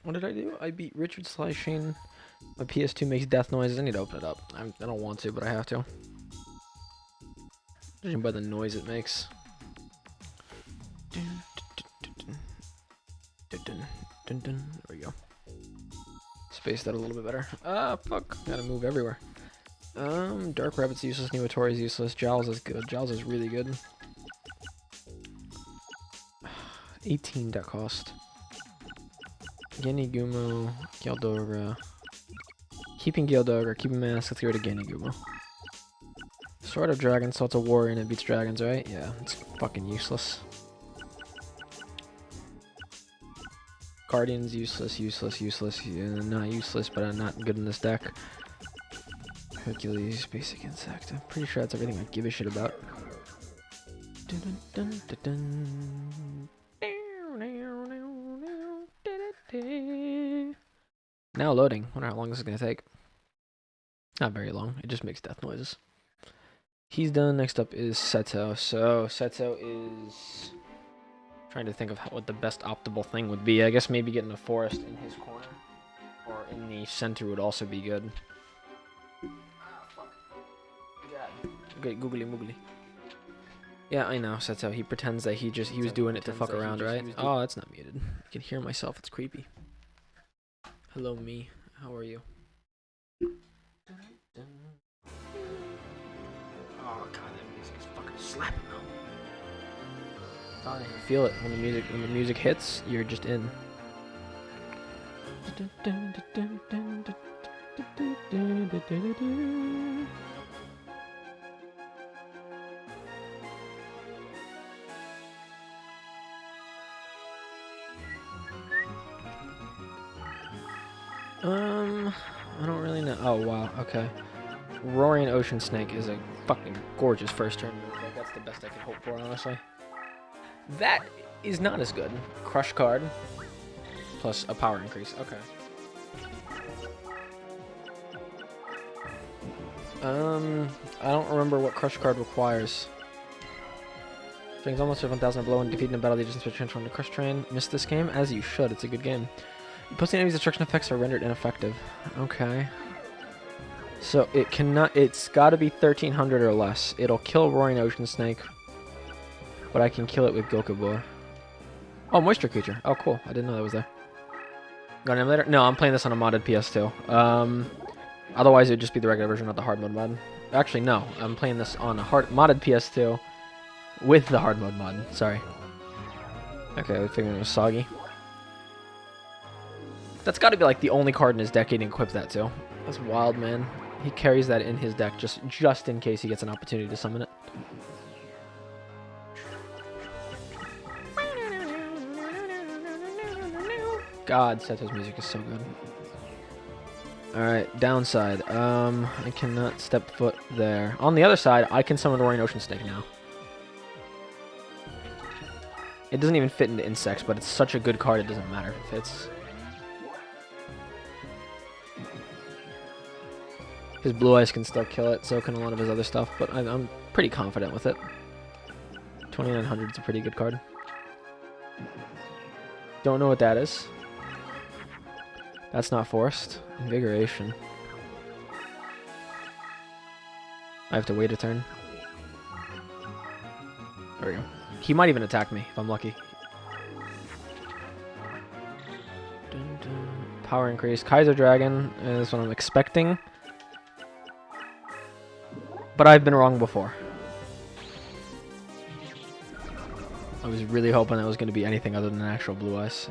What did I do? I beat Richard Shane. My PS2 makes death noises. I need to open it up. I don't want to, but I have to. Judging by the noise it makes. There we go. Space that a little bit better. Ah, fuck. Gotta move everywhere. Dark Rabbit's useless. Niwatori's useless. Jowls is good. Jowls is really good. 18 that cost. Genigumo, Galdora. Keeping Galdora, keeping Mask, let's get rid of Genigumo. Sword of Dragon, so it's a warrior and it beats dragons, right? Yeah, it's fucking useless. Guardian's useless. Yeah, not useless, but I'm not good in this deck. Hercules, basic insect. I'm pretty sure that's everything I give a shit about. Now loading. Wonder how long this is gonna take. Not very long. It just makes death noises. He's done. Next up is Seto. So Seto is trying to think of what the best optimal thing would be. I guess maybe getting a forest in his corner or in the center would also be good. Good googly moogly. Yeah, I know. Seto. He pretends that he was doing it to fuck around, right? Oh, that's not muted. I can hear myself. It's creepy. Hello, me. How are you? Oh god, that music is fucking slapping though. You feel it when the music hits. You're just in. I don't really know. Oh wow, okay. Roaring Ocean Snake is a fucking gorgeous first turn move. Like, that's the best I could hope for, honestly. That is not as good. Crush card plus a power increase. Okay. I don't remember what Crush card requires. Brings almost 1,000 blow and defeating a battle. They just switch transform to Crush Train. Missed this game? As you should. It's a good game. Opposing enemies' destruction effects are rendered ineffective. Okay. So it cannot. It's got to be 1300 or less. It'll kill Roaring Ocean Snake, but I can kill it with Gokubor. Oh, Moisture Creature. Oh, cool. I didn't know that was there. Got an emulator? No, I'm playing this on a modded PS2. Otherwise, it would just be the regular version, not the hard mode mod. Actually, no. I'm playing this on a modded PS2 with the hard mode mod. Sorry. Okay, I figured it was soggy. That's got to be like the only card in his deck he can equip that to. That's wild, man. He carries that in his deck just in case he gets an opportunity to summon it. God, Seto's music is so good. Alright, downside. I cannot step foot there. On the other side, I can summon Roaring Ocean Snake now. It doesn't even fit into insects, but it's such a good card it doesn't matter if it fits. His Blue Eyes can still kill it, so can a lot of his other stuff, but I'm pretty confident with it. 2900 is a pretty good card. Don't know what that is. That's not forced. Invigoration. I have to wait a turn. There we go. He might even attack me if I'm lucky. Dun, dun. Power increase. Kaiser Dragon is what I'm expecting. But I've been wrong before. I was really hoping that was going to be anything other than actual Blue Eyes.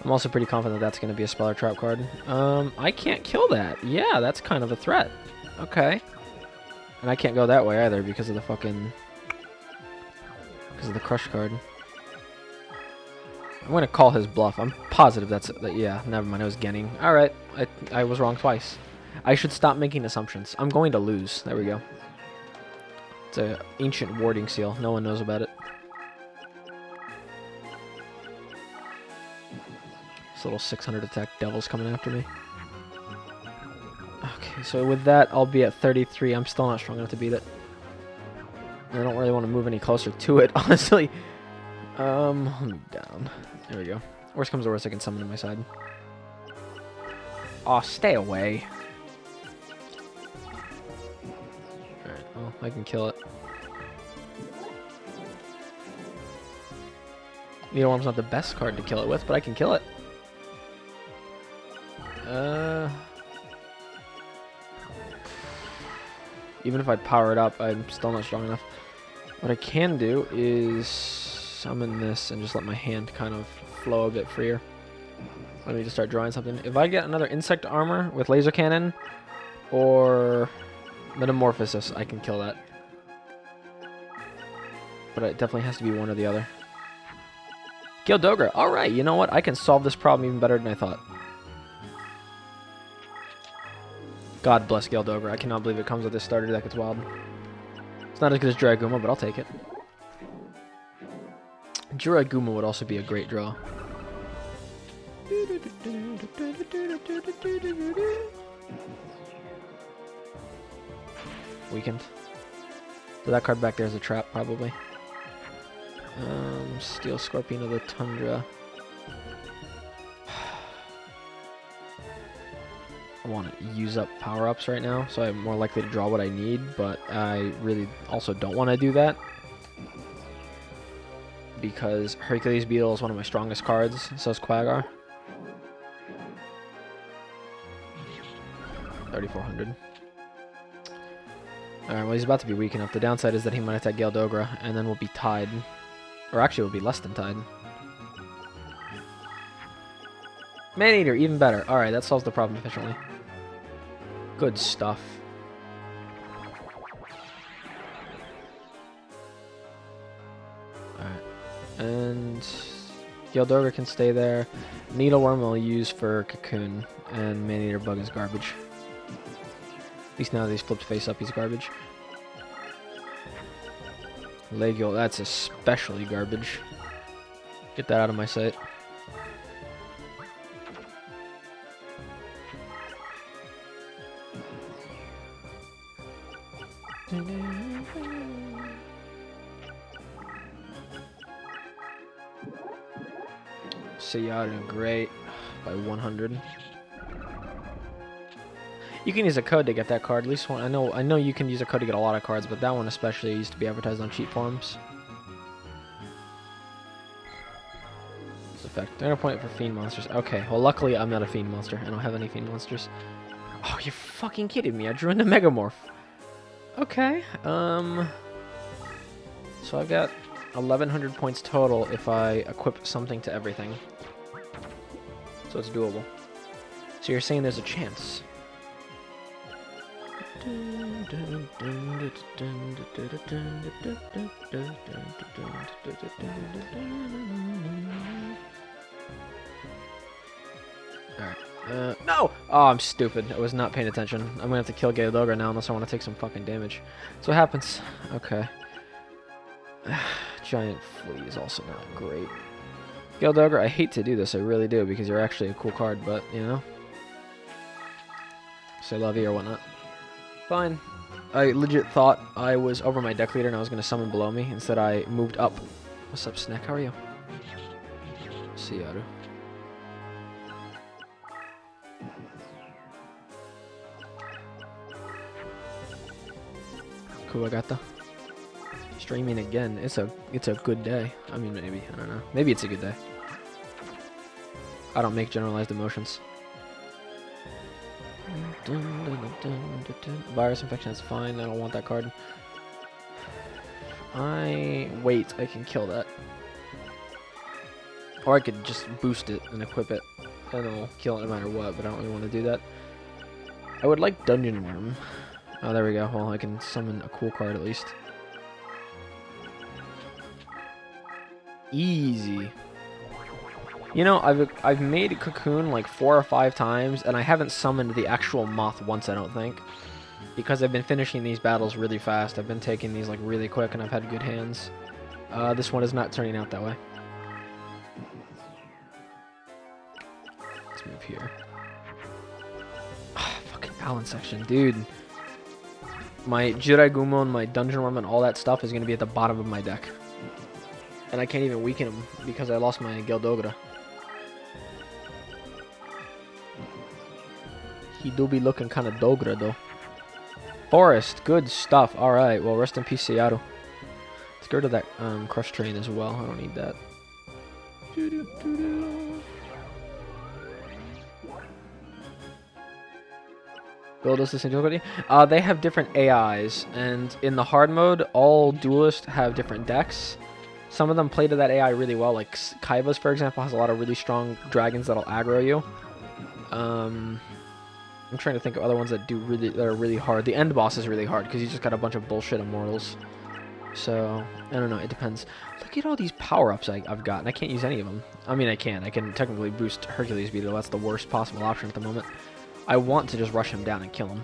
I'm also pretty confident that's going to be a Speller Trap card. I can't kill that. Yeah, that's kind of a threat. Okay. And I can't go that way either because of the fucking... because of the Crush card. I'm going to call his bluff. I'm positive that's... yeah, never mind. It was Genning. Alright. I was wrong twice. I should stop making assumptions. I'm going to lose. There we go. It's an ancient warding seal. No one knows about it. This little 600 attack devil's coming after me. Okay, so with that, I'll be at 33. I'm still not strong enough to beat it. I don't really want to move any closer to it, honestly. Let me down. There we go. Worst comes to worst, I can summon to my side. Aw, stay away. Alright, well, I can kill it. Needle Worm's not the best card to kill it with, but I can kill it. Even if I power it up, I'm still not strong enough. What I can do is summon this and just let my hand kind of flow a bit freer. Let me just start drawing something. If I get another insect armor with laser cannon or metamorphosis, I can kill that. But it definitely has to be one or the other. Gildogra. Alright, you know what? I can solve this problem even better than I thought. God bless Gildogra. I cannot believe it comes with this starter deck. It's wild. It's not as good as Draguma, but I'll take it. Draguma would also be a great draw. Weakened. So that card back there is a trap, probably. Steel Scorpion of the Tundra. I want to use up power-ups right now, so I'm more likely to draw what I need, but I really also don't want to do that. Because Hercules Beetle is one of my strongest cards, so is Quaggar. 3,400. Alright, well he's about to be weak enough. The downside is that he might attack Gildogra, and then we'll be tied. Or actually, we'll be less than tied. Maneater, even better. Alright, that solves the problem efficiently. Good stuff. Alright. And Gildogra can stay there. Needleworm I'll use for Cocoon, and Maneater Bug is garbage. At least now that he's flipped face up, he's garbage. Legio, that's especially garbage. Get that out of my sight. Sayada, great. By 100. You can use a code to get that card. At least one. I know you can use a code to get a lot of cards, but that one especially used to be advertised on cheat forums. This effect. They're gonna point it for fiend monsters. Okay. Well, luckily I'm not a fiend monster. I don't have any fiend monsters. Oh, you're fucking kidding me! I drew into Megamorph. Okay. So I've got 1,100 points total if I equip something to everything. So it's doable. So you're saying there's a chance? Alright. No! Oh, I'm stupid. I was not paying attention. I'm gonna have to kill Gildogra now unless I want to take some fucking damage. So what happens? Okay. Giant Flea is also not great. Gildogra, I hate to do this, I really do, because you're actually a cool card, but, you know. Say lovey or whatnot. Fine. I legit thought I was over my deck leader and I was going to summon below me. Instead, I moved up. What's up, Snack? How are you? Seattle. Kuwagata. Streaming again. It's a good day. I mean, maybe. I don't know. Maybe it's a good day. I don't make generalized emotions. Virus infection is fine. I don't want that card. Wait, I can kill that. Or I could just boost it and equip it. And it'll kill it no matter what, but I don't really want to do that. I would like Dungeon Worm. Oh, there we go. Well, I can summon a cool card at least. Easy. You know, I've made Cocoon like 4 or 5 times, and I haven't summoned the actual moth once, I don't think. Because I've been finishing these battles really fast. I've been taking these like really quick, and I've had good hands. This one is not turning out that way. Let's move here. Fucking balance section, dude. My Jiraigumon, my Dungeon Worm, and all that stuff is going to be at the bottom of my deck. And I can't even weaken him because I lost my Geldogra. He do be looking kind of dogra, though. Forest, good stuff. Alright, well, rest in peace, Seattle. Let's get rid of that Crush Train as well. I don't need that. Build us this difficulty. They have different AIs, and in the hard mode, all duelists have different decks. Some of them play to that AI really well, like Kaiba's, for example, has a lot of really strong dragons that'll aggro you. I'm trying to think of other ones that are really hard. The end boss is really hard because you just got a bunch of bullshit immortals. So I don't know. It depends. Look at all these power-ups I've got, and I can't use any of them. I mean, I can. I can technically boost Hercules Beetle. That's the worst possible option at the moment. I want to just rush him down and kill him.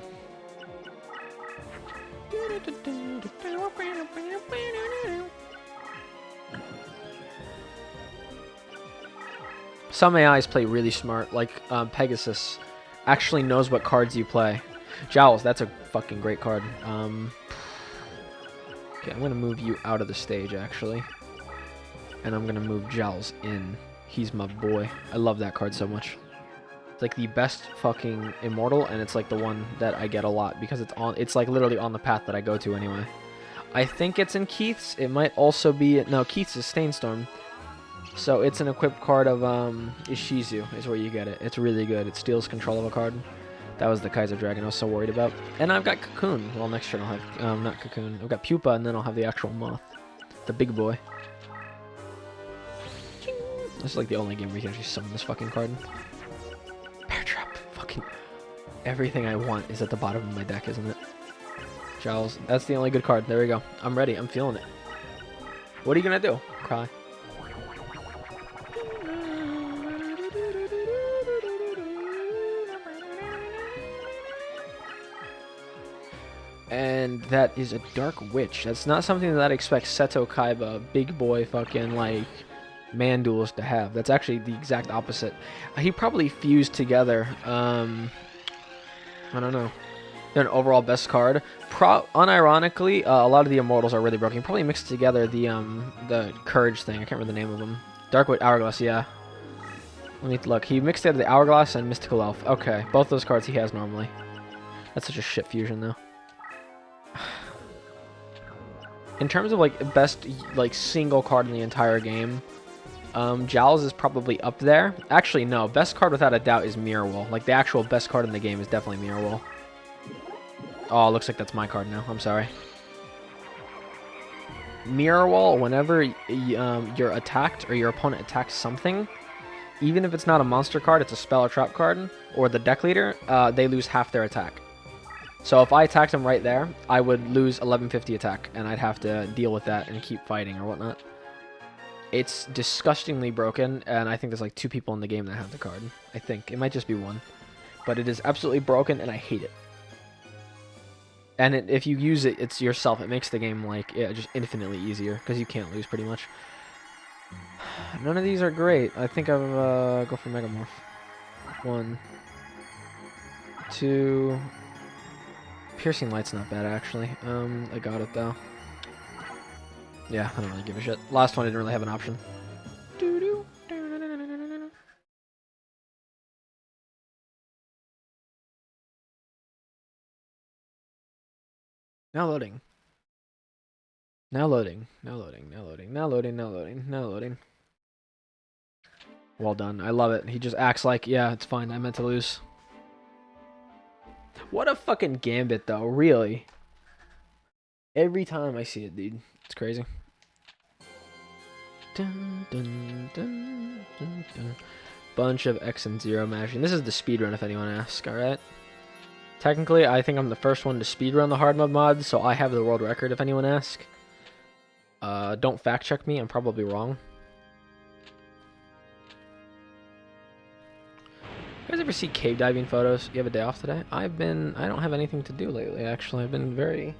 Some AIs play really smart, like Pegasus actually knows what cards you play. Jowls, that's a fucking great card. Okay, I'm going to move you out of the stage, actually. And I'm going to move Jowls in. He's my boy. I love that card so much. It's like the best fucking immortal, and it's like the one that I get a lot because it's like literally on the path that I go to anyway. I think it's in Keith's. It might also be... No, Keith's is Stainstorm. So it's an equipped card of Ishizu is where you get it. It's really good. It steals control of a card. That was the Kaiser Dragon I was so worried about. And I've got Cocoon. Well, next turn I'll have... not Cocoon. I've got Pupa, and then I'll have the actual Moth. The big boy. This is like the only game where you can actually summon this fucking card. Bear Trap. Fucking... Everything I want is at the bottom of my deck, isn't it? Giles. That's the only good card. There we go. I'm ready. I'm feeling it. What are you gonna do? Cry. And that is a Dark Witch. That's not something that I'd expect Seto Kaiba, big boy fucking, like, man duelist to have. That's actually the exact opposite. He probably fused together, I don't know. They're an overall best card. Unironically, a lot of the immortals are really broken. He probably mixed together the Courage thing. I can't remember the name of them. Dark Witch, Hourglass, yeah. Let me look. He mixed together the Hourglass and Mystical Elf. Okay, both those cards he has normally. That's such a shit fusion, though. In terms of like best like single card in the entire game, Jowls is probably up there. Actually, no. Best card without a doubt is Mirror Wall. Like the actual best card in the game is definitely Mirror Wall. Oh, looks like that's my card now. I'm sorry. Mirror Wall. Whenever you're attacked or your opponent attacks something, even if it's not a monster card, it's a spell or trap card, or the deck leader, they lose half their attack. So if I attacked him right there, I would lose 1150 attack, and I'd have to deal with that and keep fighting or whatnot. It's disgustingly broken, and I think there's like 2 people in the game that have the card. I think. It might just be 1. But it is absolutely broken, and I hate it. And if you use it, it's yourself. It makes the game like just infinitely easier, because you can't lose pretty much. None of these are great. I think I'll go for Megamorph. 1, 2... Piercing Light's not bad, actually. I got it, though. Yeah, I don't really give a shit. Last one, I didn't really have an option. Now loading. Now loading. Now loading. Now loading. Now loading. Now loading. Now loading. Well done. I love it. He just acts like, yeah, it's fine. I meant to lose. What a fucking gambit, though. Really. Every time I see it, dude. It's crazy. Dun, dun, dun, dun, dun. Bunch of X and 0 mashing. This is the speedrun, if anyone asks, alright? Technically, I think I'm the first one to speedrun the hard mode mod, so I have the world record, if anyone asks. Don't fact check me. I'm probably wrong. You guys ever see cave diving photos? You have a day off today? I don't have anything to do lately, actually. I've been very,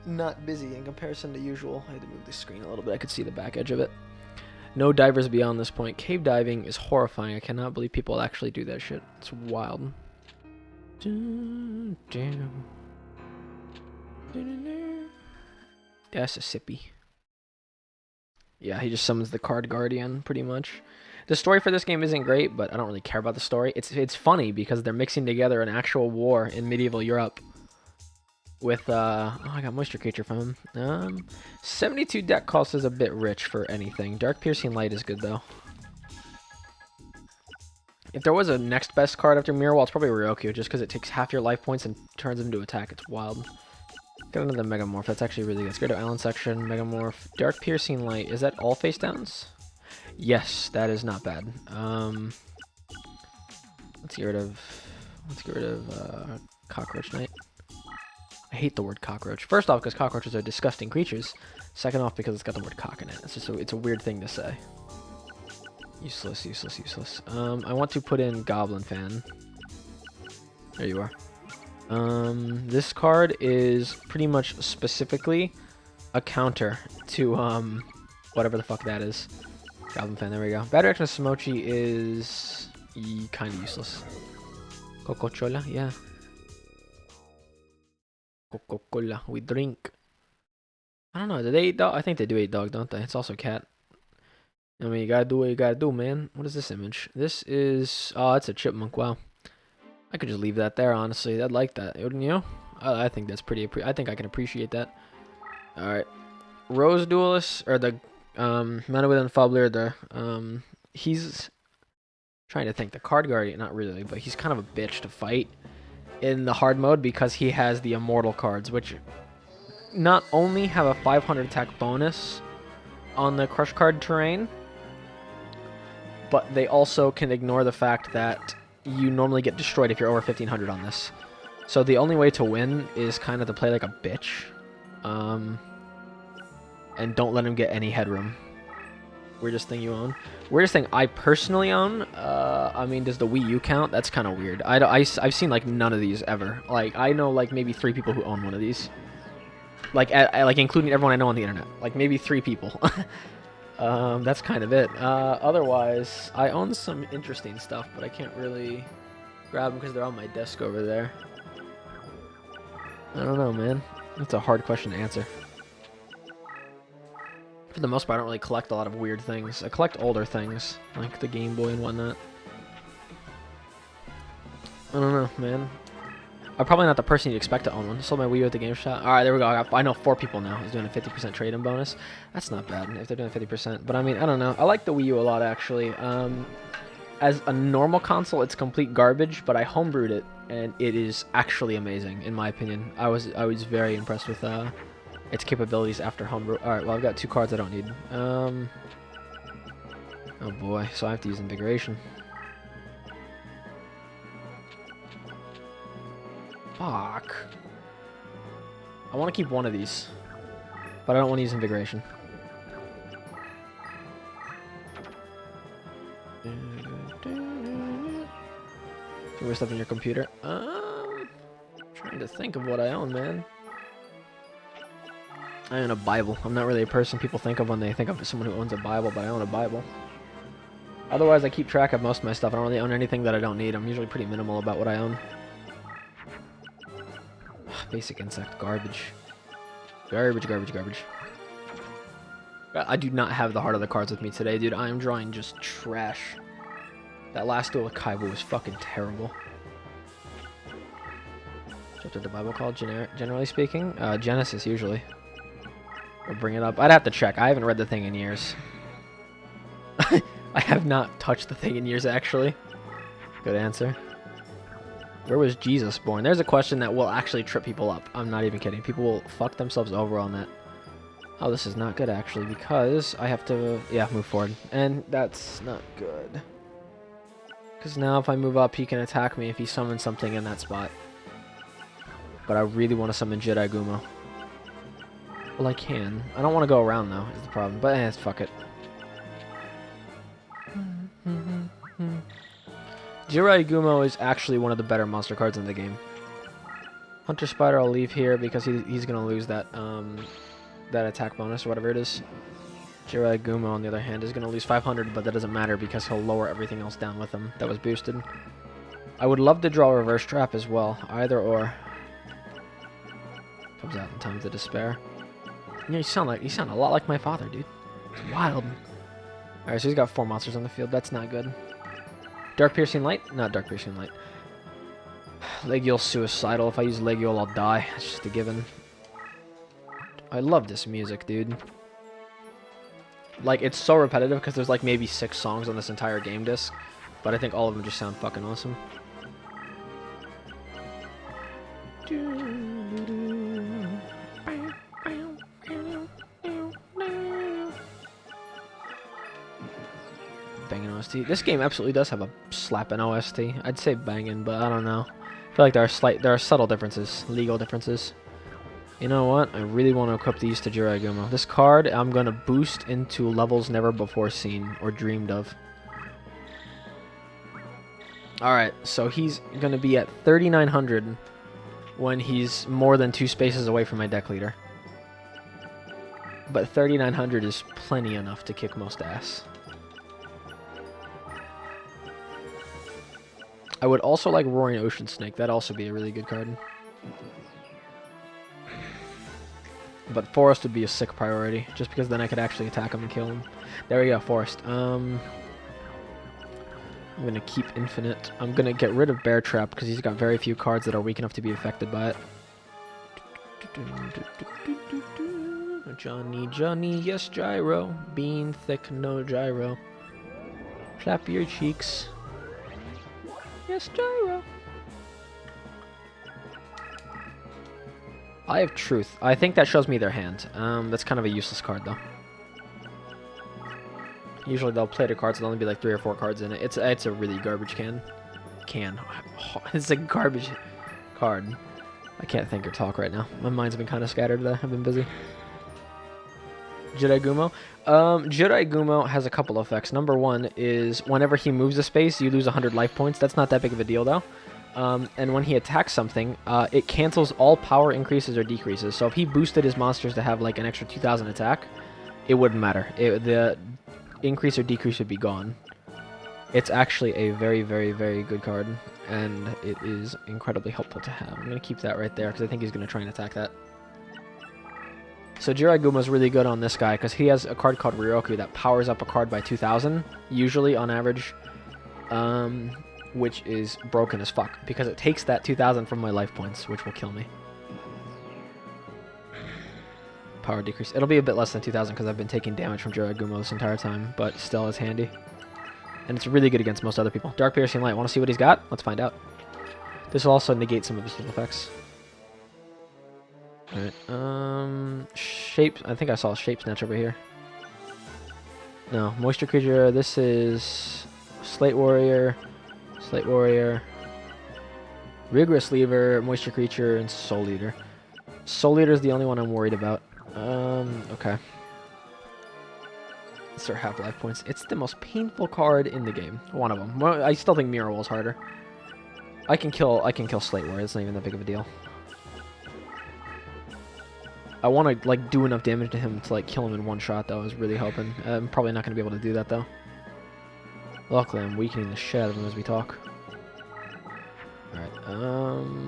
not busy in comparison to usual. I had to move the screen a little bit. I could see the back edge of it. No divers beyond this point. Cave diving is horrifying. I cannot believe people actually do that shit. It's wild. That's a sippy. Yeah, he just summons the card guardian, pretty much. The story for this game isn't great, but I don't really care about the story. It's funny because they're mixing together an actual war in medieval Europe with oh, I got moisture creature from him. 72 deck cost is a bit rich for anything. Dark Piercing Light is good though. If there was a next best card after Mirror Wall, it's probably Ryokyu, just because it takes half your life points and turns them into attack. It's wild. Got another Megamorph. That's actually really good. Let's go to Island section. Megamorph. Dark Piercing Light. Is that all face downs? Yes, that is not bad. Let's get rid of Cockroach Knight. I hate the word cockroach. First off, because cockroaches are disgusting creatures. Second off, because it's got the word cock in it. It's just it's a weird thing to say. Useless, useless, useless. I want to put in Goblin Fan. There you are. This card is pretty much specifically a counter to whatever the fuck that is. Goblin Fan, there we go. Bad Reaction of Smochi is kind of useless. Coca-Cola, yeah. Coca-Cola, we drink. I don't know, do they eat dog? I think they do eat dog, don't they? It's also cat. I mean, you gotta do what you gotta do, man. What is this image? This is... Oh, it's a chipmunk, wow. I could just leave that there, honestly. I'd like that, wouldn't you? I think that's pretty... I think I can appreciate that. Alright. Rose Duelists, or the... Mana Within Fubler, the... he's... Trying to think. The Card Guardian, not really, but he's kind of a bitch to fight in the hard mode because he has the Immortal cards, which not only have a 500 attack bonus on the Crush Card terrain, but they also can ignore the fact that you normally get destroyed if you're over 1500 on this. So the only way to win is kind of to play like a bitch. And don't let him get any headroom. Weirdest thing you own? Weirdest thing I personally own? I mean, does the Wii U count? That's kind of weird. I've seen like none of these ever. Like, I know like maybe 3 people who own one of these. Like, like including everyone I know on the internet. Like maybe 3 people. That's kind of it. Otherwise, I own some interesting stuff, but I can't really grab them because they're on my desk over there. I don't know, man. That's a hard question to answer. For the most part, I don't really collect a lot of weird things. I collect older things, like the Game Boy and whatnot. I don't know, man. I'm probably not the person you'd expect to own one. Sold my Wii U at the Game Shop. Alright, there we go. I know 4 people now who's doing a 50% trade-in bonus. That's not bad if they're doing 50%. But I mean, I don't know. I like the Wii U a lot, actually. As a normal console, it's complete garbage, but I homebrewed it, and it is actually amazing, in my opinion. I was very impressed with its capabilities after homebrew. Alright, well, I've got 2 cards I don't need. Oh boy, so I have to use Invigoration. Fuck. I want to keep one of these, but I don't want to use Invigoration. More stuff in your computer. Trying to think of what I own, man. I own a Bible. I'm not really a person people think of when they think of someone who owns a Bible, but I own a Bible. Otherwise, I keep track of most of my stuff. I don't really own anything that I don't need. I'm usually pretty minimal about what I own. Basic insect. Garbage. Garbage, garbage, garbage. I do not have the heart of the cards with me today, dude. I am drawing just trash. That last duel with Kaibu was fucking terrible. What did the Bible call, generally speaking? Genesis, usually. Or bring it up. I'd have to check. I haven't read the thing in years. I have not touched the thing in years, actually. Good answer. Where was Jesus born? There's a question that will actually trip people up. I'm not even kidding. People will fuck themselves over on that. Oh, this is not good, actually, because I have to, yeah, move forward. And that's not good. Because now if I move up, he can attack me if he summons something in that spot. But I really want to summon Jedi Gumo. Well, I can. I don't want to go around, though, is the problem. But, fuck it. Jirai Gumo is actually one of the better monster cards in the game. Hunter Spider I'll leave here because he's going to lose that that attack bonus or whatever it is. Jirai Gumo, on the other hand, is going to lose 500, but that doesn't matter because he'll lower everything else down with him that was boosted. I would love to draw a Reverse Trap as well. Either or. Comes out in Times of Despair. Yeah, you sound a lot like my father, dude. It's wild. Alright, so he's got 4 monsters on the field. That's not good. Dark Piercing Light? Not Dark Piercing Light. Legiol's suicidal. If I use Legiol, I'll die. It's just a given. I love this music, dude. Like, it's so repetitive because there's like maybe 6 songs on this entire game disc. But I think all of them just sound fucking awesome. Banging OST. This game absolutely does have a slapping OST. I'd say banging, but I don't know. I feel like there are subtle differences, legal differences. You know what? I really want to equip these to Jiraigumo. This card I'm gonna boost into levels never before seen or dreamed of. Alright, so he's gonna be at 3,900 when he's more than 2 spaces away from my deck leader. But 3,900 is plenty enough to kick most ass. I would also like Roaring Ocean Snake. That'd also be a really good card. But Forest would be a sick priority, just because then I could actually attack him and kill him. There we go, Forest. I'm going to keep Infinite. I'm going to get rid of Bear Trap, because he's got very few cards that are weak enough to be affected by it. Johnny, Johnny, yes, Gyro. Bean thick, no Gyro. Flap your cheeks. Yes, Gyro. I have Truth. I think that shows me their hand. That's kind of a useless card, though. Usually they'll play their cards, there'll only be like 3 or 4 cards in it. It's a really garbage can. It's a garbage card. I can't think or talk right now. My mind's been kind of scattered today. I've been busy. Jiraigumo. Jiraigumo has a couple effects. Number 1 is whenever he moves a space, you lose 100 life points. That's not that big of a deal, though. And when he attacks something, it cancels all power increases or decreases. So if he boosted his monsters to have like an extra 2,000 attack, it wouldn't matter. The increase or decrease would be gone. It's actually a very, very, very good card, and it is incredibly helpful to have. I'm going to keep that right there because I think he's going to try and attack that. So Jiraigumo's really good on this guy because he has a card called Ryoku that powers up a card by 2,000, usually on average. Which is broken as fuck, because it takes that 2,000 from my life points, which will kill me. Power decrease. It'll be a bit less than 2,000 because I've been taking damage from Jiraigumo this entire time, but still is handy. And it's really good against most other people. Dark Piercing Light. Want to see what he's got? Let's find out. This will also negate some of his little effects. Alright, Shape. I think I saw a Shape Snatch over here. No, Moisture Creature. This is Slate Warrior. Slate Warrior, Rigorous Lever, Moisture Creature, and Soul Eater. Soul Eater is the only one I'm worried about. Okay. It's their half-life points. It's the most painful card in the game. One of them. Well, I still think Mirror Wall is harder. I can kill Slate Warrior. It's not even that big of a deal. I want to like do enough damage to him to like kill him in one shot, though. I was really hoping. I'm probably not going to be able to do that, though. Luckily, I'm weakening the shit out of him as we talk. Alright,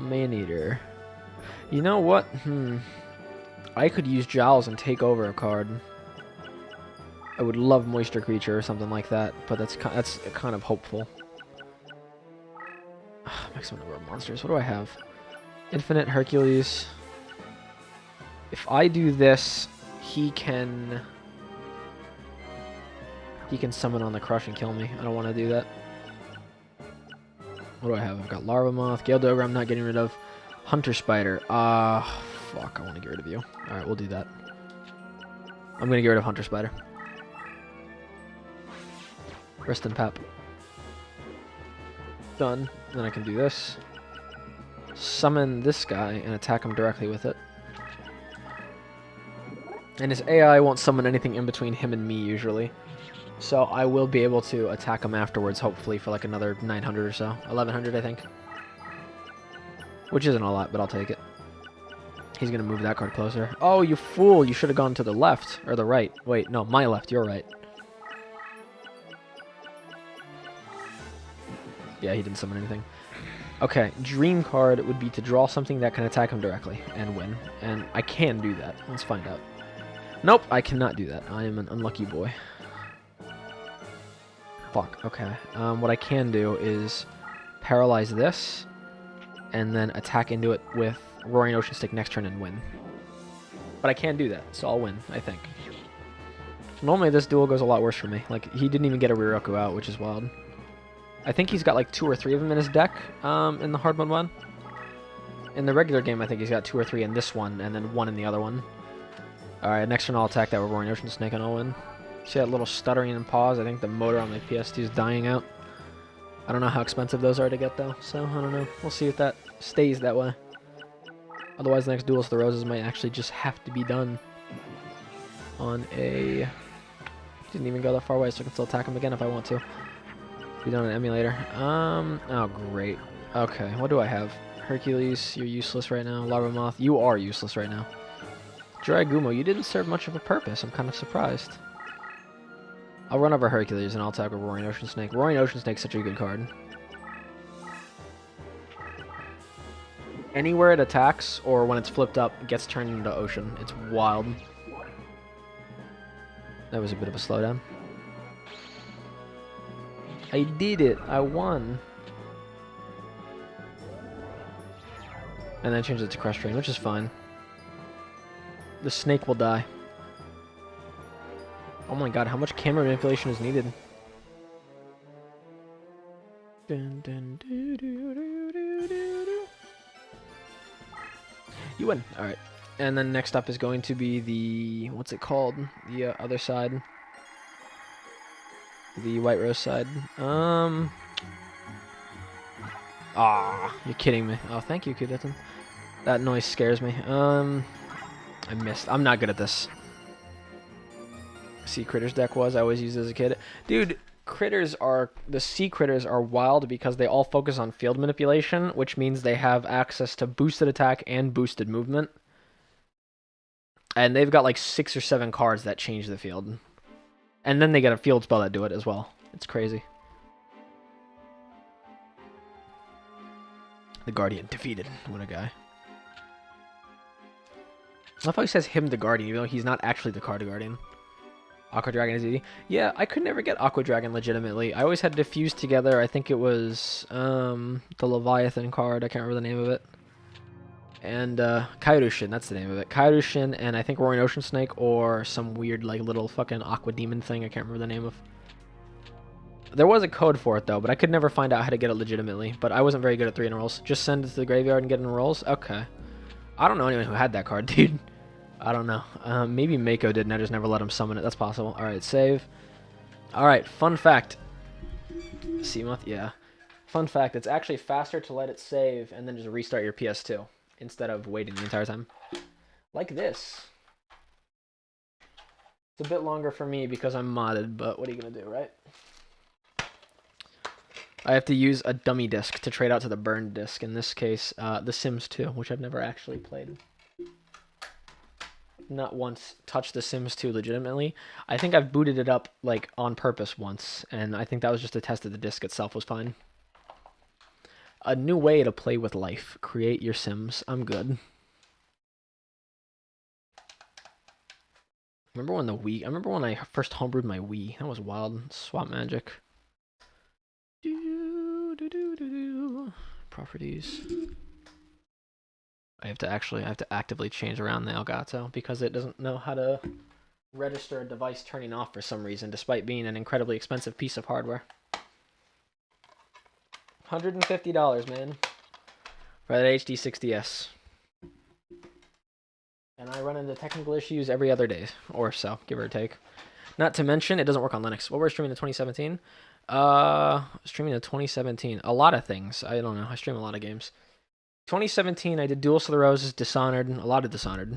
Man-Eater. You know what? I could use Jowls and take over a card. I would love Moisture Creature or something like that, but that's kind of hopeful. Maximum number of monsters. What do I have? Infinite Hercules. If I do this, he can summon on the Crush and kill me. I don't want to do that. What do I have? I've got Larva Moth, Gale Dogra I'm not getting rid of. Hunter Spider. Fuck, I want to get rid of you. Alright, we'll do that. I'm going to get rid of Hunter Spider. Rest in Pap. Done. Then I can do this. Summon this guy and attack him directly with it. And his AI won't summon anything in between him and me, usually. So I will be able to attack him afterwards, hopefully, for like another 900 or so. 1,100, I think. Which isn't a lot, but I'll take it. He's going to move that card closer. Oh, you fool! You should have gone to the left. Or the right. Wait, no, my left. Your right. Yeah, he didn't summon anything. Okay, Dream card would be to draw something that can attack him directly and win. And I can do that. Let's find out. Nope, I cannot do that. I am an unlucky boy. Fuck, okay. What I can do is paralyze this, and then attack into it with Roaring Ocean Stick next turn and win. But I can do that, so I'll win, I think. Normally this duel goes a lot worse for me. Like, he didn't even get a Ryuroku out, which is wild. I think he's got like 2 or 3 of them in his deck, in the hard mode one. In the regular game, I think he's got 2 or 3 in this one, and then 1 in the other one. Alright, next turn I'll attack that with Roaring Ocean Snake and I'll win. See that little stuttering and pause? I think the motor on my PS2 is dying out. I don't know how expensive those are to get, though, so I don't know. We'll see if that stays that way. Otherwise, the next Duelist of the Roses might actually just have to be done on a... Didn't even go that far away, so I can still attack him again if I want to. Be done on an emulator. Oh, great. Okay, what do I have? Hercules, you're useless right now. Larva Moth, you are useless right now. Dragumo, you didn't serve much of a purpose. I'm kind of surprised. I'll run over Hercules and I'll attack with Roaring Ocean Snake. Roaring Ocean Snake's such a good card. Anywhere it attacks, or when it's flipped up, it gets turned into ocean. It's wild. That was a bit of a slowdown. I did it! I won! And then I changed it to Crush Train, which is fine. The snake will die. Oh my god, how much camera manipulation is needed? Dun, dun, doo, doo, doo, doo, doo, doo. You win. Alright. And then next up is going to be the... What's it called? The other side. The White Rose side. Ah, you're kidding me. Oh, thank you, Kudeton. That noise scares me. I missed. I'm not good at this. Sea Critters deck was. I always used it as a kid. Dude, critters are... The sea critters are wild because they all focus on field manipulation, which means they have access to boosted attack and boosted movement. And they've got like 6 or 7 cards that change the field. And then they get a field spell that do it as well. It's crazy. The Guardian defeated. What a guy. I love how he says him the Guardian, even though he's not actually the card Guardian. Aqua Dragon is easy. Yeah, I could never get Aqua Dragon legitimately. I always had to fuse together. I think it was the Leviathan card. I can't remember the name of it. And Kairushin, that's the name of it. Kairushin and I think Roaring Ocean Snake or some weird like little fucking Aqua Demon thing I can't remember the name of. There was a code for it though, but I could never find out how to get it legitimately. But I wasn't very good at 3-in-rolls. Just send it to the graveyard and get in rolls? Okay. I don't know anyone who had that card, dude. I don't know. Maybe Mako did and I just never let him summon it. That's possible. Alright, save. Alright, fun fact. Seamoth, yeah. Fun fact, it's actually faster to let it save and then just restart your PS2 instead of waiting the entire time. Like this. It's a bit longer for me because I'm modded, but what are you going to do, right? I have to use a dummy disc to trade out to the burned disc. In this case, The Sims 2, which I've never actually played. Not once touched The Sims 2 legitimately. I think I've booted it up like on purpose once, and I think that was just a test that the disc itself was fine. A new way to play with life. Create your Sims. I'm good. Remember when the Wii... I remember when I first homebrewed my Wii. That was wild. Swap magic. Properties. I have to actively change around the Elgato because it doesn't know how to register a device turning off for some reason, despite being an incredibly expensive piece of hardware. $150, man, for that HD60S. And I run into technical issues every other day, or so, give or take. Not to mention, it doesn't work on Linux. What were we streaming in 2017? Streaming in 2017. A lot of things. I don't know. I stream a lot of games. 2017, I did Duelists of the Roses, Dishonored, a lot of Dishonored.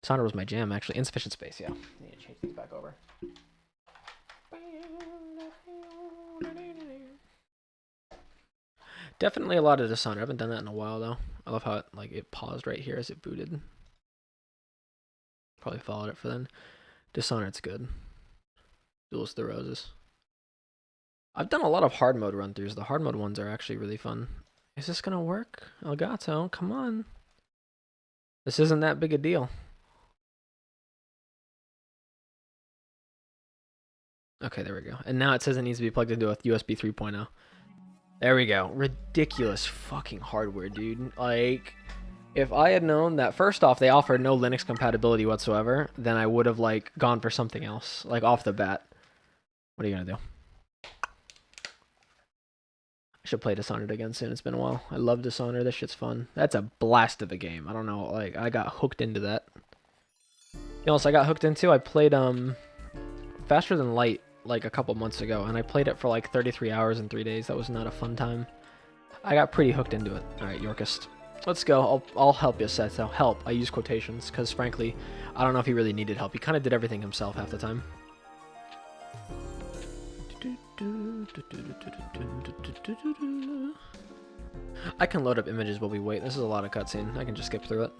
Dishonored was my jam, actually. Insufficient Space, yeah. I need to change these back over. Definitely a lot of Dishonored. I haven't done that in a while, though. I love how it paused right here as it booted. Probably followed it for then. Dishonored's good. Duelists of the Roses. I've done a lot of hard mode run-throughs. The hard mode ones are actually really fun. Is this gonna work? Elgato, come on. This isn't that big a deal. Okay, there we go. And now it says it needs to be plugged into a USB 3.0. There we go. Ridiculous fucking hardware, dude. Like, if I had known that, first off, they offered no Linux compatibility whatsoever, then I would have, like, gone for something else, like, off the bat. What are you gonna do? I should play Dishonored again soon. It's been a while. I love Dishonored. This shit's fun. That's a blast of a game. I don't know, like, I got hooked into that. You know what else I got hooked into? I played, Faster Than Light, like, a couple months ago, and I played it for, like, 33 hours in 3 days. That was not a fun time. I got pretty hooked into it. Alright, Yorkist. Let's go. I'll help you, Seto. Help. I use quotations, because, frankly, I don't know if he really needed help. He kind of did everything himself half the time. I can load up images while we wait. This is a lot of cutscene. I can just skip through it.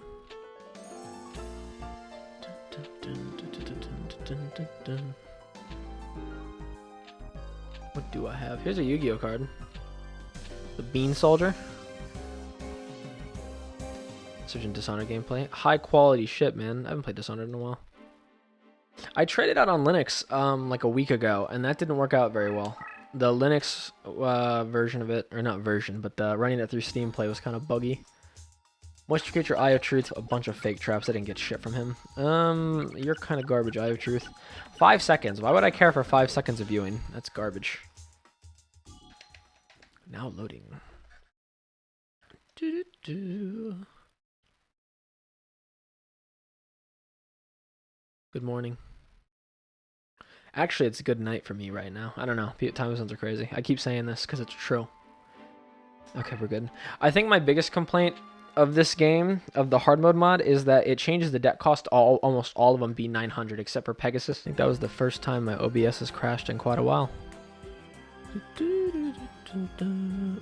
What do I have? Here's a Yu-Gi-Oh card. The Bean Soldier. Searching Dishonored gameplay. High quality shit, man. I haven't played Dishonored in a while. I tried it out on Linux like a week ago, and that didn't work out very well. The Linux version of it, or not version, but running it through Steam Play was kind of buggy. Moisture Your Eye of Truth, a bunch of fake traps. I didn't get shit from him. You're kind of garbage, Eye of Truth. 5 seconds. Why would I care for 5 seconds of viewing? That's garbage. Now loading. Good morning. Actually, it's a good night for me right now. I don't know. Time zones are crazy. I keep saying this because it's true. Okay, we're good. I think my biggest complaint of this game, of the hard mode mod, is that it changes the deck cost to almost all of them be 900, except for Pegasus. I think that was the first time my OBS has crashed in quite a while.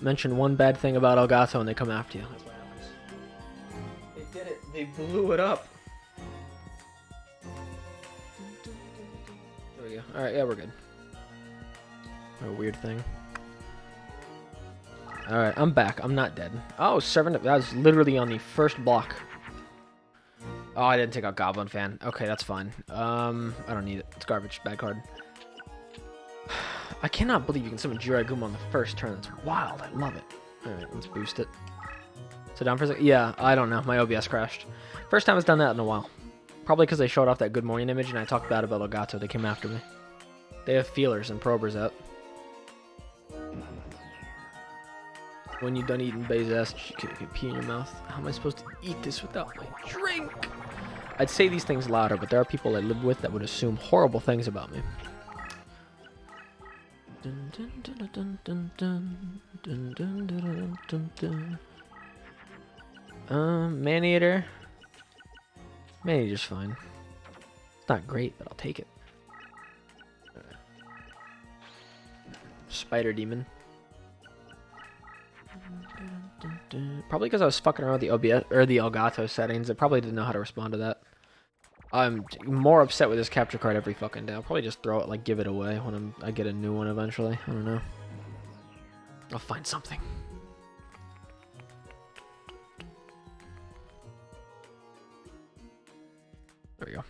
Mention one bad thing about Elgato and they come after you. That's what happens. They did it. They blew it up. There we go. Alright, yeah, we're good. A weird thing. Alright, I'm back. I'm not dead. Oh, Servant. That was literally on the first block. Oh, I didn't take out Goblin Fan. Okay, that's fine. I don't need it. It's garbage. Bad card. I cannot believe you can summon Jiraiya on the first turn. That's wild. I love it. Alright, let's boost it. So down for a second. Yeah, I don't know. My OBS crashed. First time it's done that in a while. Probably because they showed off that Good Morning image and I talked bad about Elgato. They came after me. They have feelers and probers out. When you're done eating Bay's ass, you can pee in your mouth. How am I supposed to eat this without my drink? I'd say these things louder, but there are people I live with that would assume horrible things about me. Man-eater. Man-eater's fine. It's not great, but I'll take it. Spider Demon. Probably because I was fucking around with the OBS or the Elgato settings. I probably didn't know how to respond to that. I'm more upset with this capture card every fucking day. I'll probably just throw it, like give it away when I get a new one eventually. I don't know. I'll find something. There we go.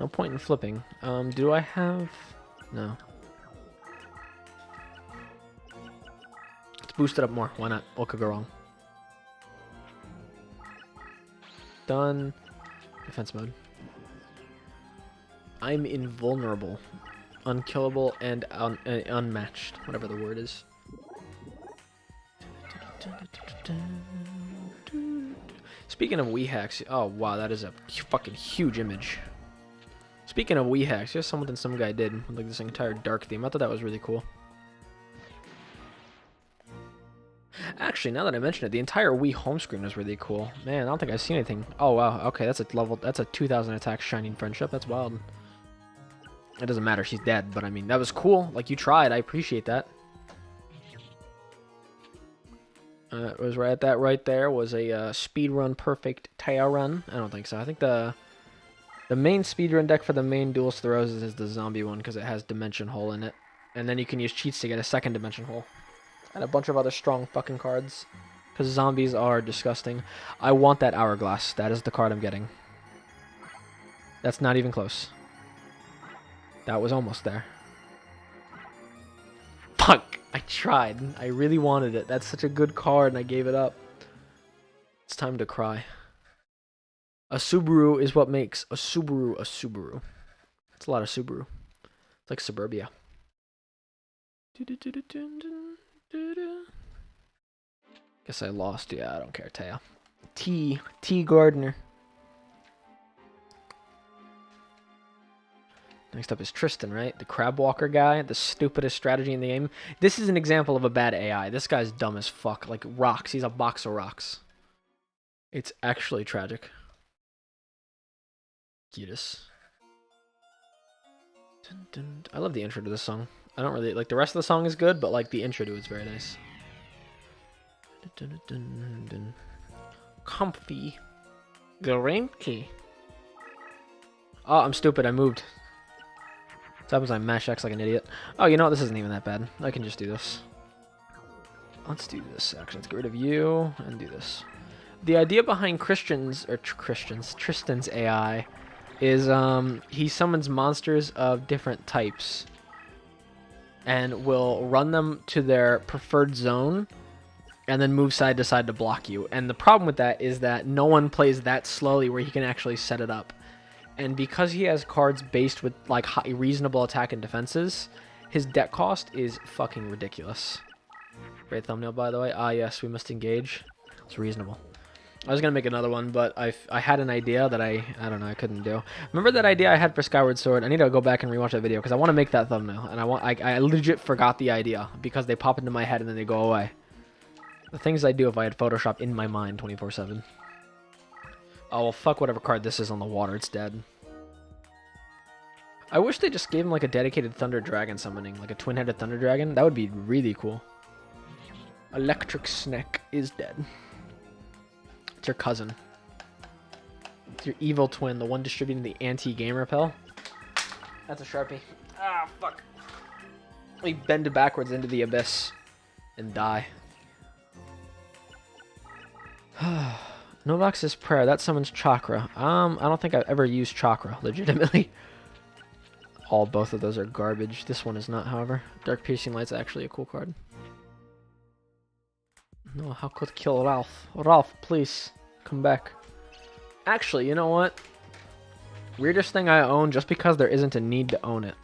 No point in flipping. Do I have? No. Let's boost it up more. Why not? What could go wrong? Done. Defense mode. I'm invulnerable, unkillable, and unmatched. Whatever the word is. Speaking of Wii hacks, oh wow, that is a fucking huge image. Speaking of Wii hacks, here's something some guy did with like this entire dark theme. I thought that was really cool. Actually, now that I mention it, the entire Wii home screen was really cool. Man, I don't think I've seen anything. Oh wow, okay, that's a 2000 attack Shining Friendship. That's wild. It doesn't matter, she's dead, but I mean, that was cool. Like, you tried, I appreciate that. It was right at that right there was a speedrun perfect tail run. I don't think so. I think the main speedrun deck for the main Duelist the Roses is the zombie one because it has Dimension Hole in it. And then you can use cheats to get a second Dimension Hole. And a bunch of other strong fucking cards. Because zombies are disgusting. I want that Hourglass. That is the card I'm getting. That's not even close. That was almost there. Fuck! I tried. I really wanted it. That's such a good card and I gave it up. It's time to cry. A Subaru is what makes a Subaru a Subaru. It's a lot of Subaru. It's like suburbia. Guess I lost. Yeah, I don't care, Taya. T. Gardner. Next up is Tristan, right? The crab walker guy, the stupidest strategy in the game. This is an example of a bad AI. This guy's dumb as fuck. Like rocks. He's a box of rocks. It's actually tragic. Cutis. I love the intro to this song. I don't really like the rest of the song is good, but like the intro to it is very nice. Comfy. Garanti. Oh, I'm stupid. I moved. So happens I mash X like an idiot. Oh, you know what? This isn't even that bad. I can just do this. Let's do this, actually. Let's get rid of you and do this. The idea behind Tristan's AI is he summons monsters of different types and will run them to their preferred zone and then move side to side to block you. And the problem with that is that no one plays that slowly where he can actually set it up. And because he has cards based with like high, reasonable attack and defenses, his deck cost is fucking ridiculous. Great thumbnail, by the way. Ah, yes, we must engage. It's reasonable. I was gonna make another one, but I had an idea that I don't know, I couldn't do. Remember that idea I had for Skyward Sword? I need to go back and rewatch that video because I want to make that thumbnail, and I legit forgot the idea because they pop into my head and then they go away. The things I do if I had Photoshop in my mind 24/7. Oh, well, fuck whatever card this is on the water. It's dead. I wish they just gave him, like, a dedicated Thunder Dragon summoning. Like a twin-headed Thunder Dragon. That would be really cool. Electric Snake is dead. It's your cousin. It's your evil twin, the one distributing the anti-game repel. That's a Sharpie. Ah, fuck. We bend it backwards into the abyss and die. Novox's Prayer, that summons Chakra. I don't think I've ever used Chakra, legitimately. Both of those are garbage. This one is not, however. Dark Piercing Light's actually a cool card. No, how could kill Ralph? Ralph, please, come back. Actually, you know what? Weirdest thing I own, just because there isn't a need to own it.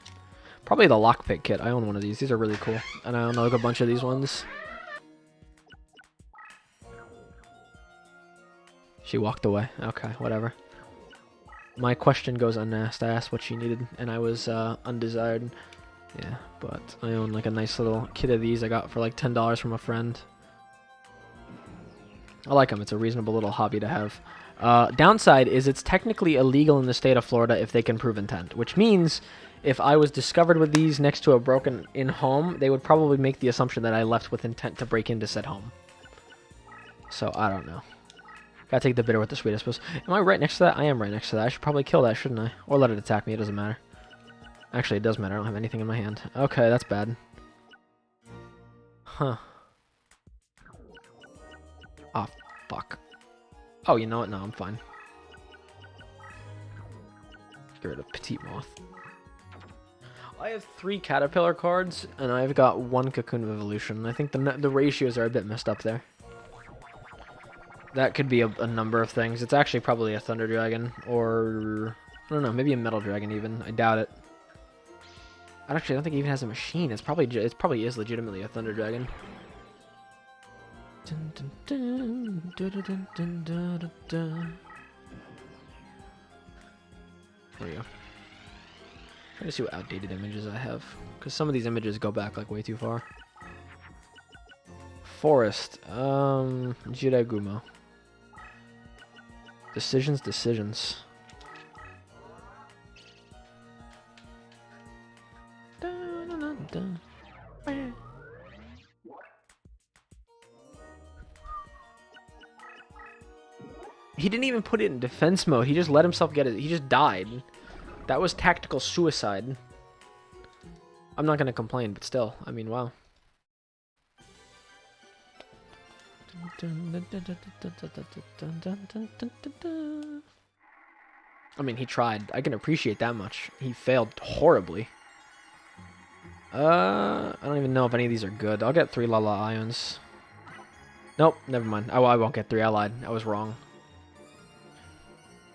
Probably the Lockpick kit. I own one of these. These are really cool. And I own like a bunch of these ones. She walked away. Okay, whatever. My question goes unasked. I asked what she needed, and I was undesired. Yeah, but I own like a nice little kit of these I got for like $10 from a friend. I like them. It's a reasonable little hobby to have. Downside is it's technically illegal in the state of Florida if they can prove intent, which means if I was discovered with these next to a broken-in home, they would probably make the assumption that I left with intent to break into said home. So, I don't know. Gotta take the bitter with the sweet, I suppose. Am I right next to that? I am right next to that. I should probably kill that, shouldn't I? Or let it attack me. It doesn't matter. Actually, it does matter. I don't have anything in my hand. Okay, that's bad. Huh. Oh, fuck. Oh, you know what? No, I'm fine. Get rid of Petite Moth. I have 3 Caterpillar cards, and I've got 1 Cocoon of Evolution. I think the ratios are a bit messed up there. That could be a number of things. It's actually probably a Thunder Dragon, or I don't know, maybe a Metal Dragon even. I doubt it. I don't think it even has a machine. It probably is legitimately a Thunder Dragon. There you go. Trying to see what outdated images I have, because some of these images go back like way too far. Forest, Jiragumo. Decisions. He didn't even put it in defense mode. He just let himself get it. He just died. That was tactical suicide. I'm not gonna complain, but still, I mean, wow. I mean, he tried. I can appreciate that much. He failed horribly. I don't even know if any of these are good. I'll get 3 Lala Ions. Nope, never mind. I won't get 3. I lied. I was wrong.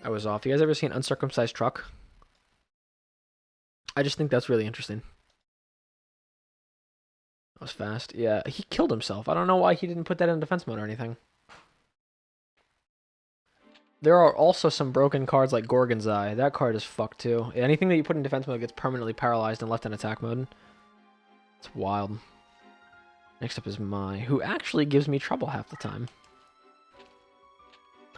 I was off. You guys ever seen Uncircumcised Truck? I just think that's really interesting. That was fast. Yeah, he killed himself. I don't know why he didn't put that in defense mode or anything. There are also some broken cards like Gorgon's Eye. That card is fucked too. Anything that you put in defense mode gets permanently paralyzed and left in attack mode. It's wild. Next up is Mai, who actually gives me trouble half the time.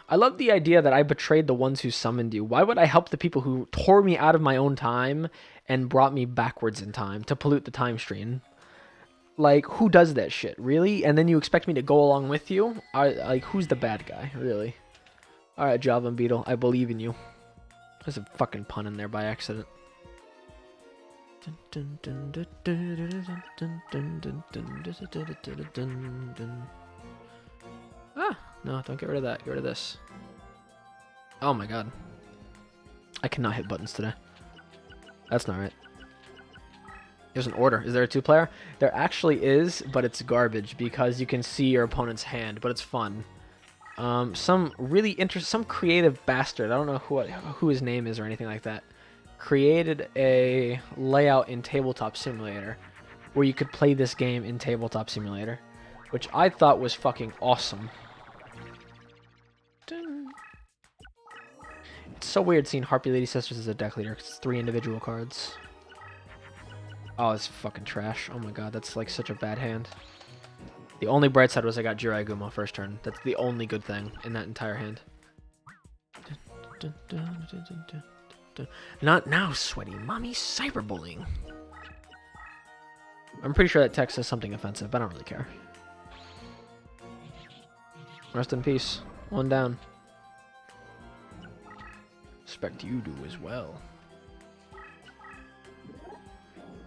I love the idea that I betrayed the ones who summoned you. Why would I help the people who tore me out of my own time and brought me backwards in time to pollute the time stream? Like, who does that shit, really? And then you expect me to go along with you? Like, who's the bad guy, really? Alright, Java Beetle, I believe in you. There's a fucking pun in there by accident. Ah, no, don't get rid of that. Get rid of this. Oh my god. I cannot hit buttons today. That's not right. There's an order. Is there a 2-player? There actually is, but it's garbage because you can see your opponent's hand, but it's fun. Some really interesting, some creative bastard, I don't know who his name is or anything like that, created a layout in Tabletop Simulator where you could play this game in Tabletop Simulator, which I thought was fucking awesome. It's so weird seeing Harpy Lady Sisters as a deck leader because it's 3 individual cards. Oh, it's fucking trash. Oh my god, that's like such a bad hand. The only bright side was I got Jirai Guma first turn. That's the only good thing in that entire hand. Not now, sweaty mommy cyberbullying. I'm pretty sure that text says something offensive, but I don't really care. Rest in peace. 1 down. Expect you do as well.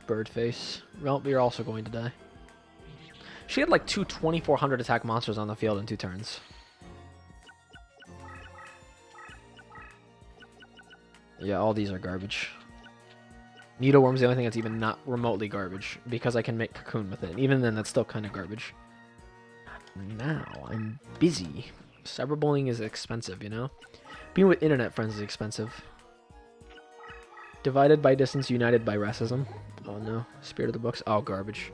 Birdface. Well, you're also going to die. She had like 2 2400 attack monsters on the field in 2 turns. Yeah, all these are garbage. Needleworm's the only thing that's even not remotely garbage, because I can make Cocoon with it. And even then, that's still kind of garbage. Now, I'm busy. Cyberbullying is expensive, you know? Being with internet friends is expensive. Divided by distance, united by racism. Oh no. Spirit of the Books. Oh, garbage.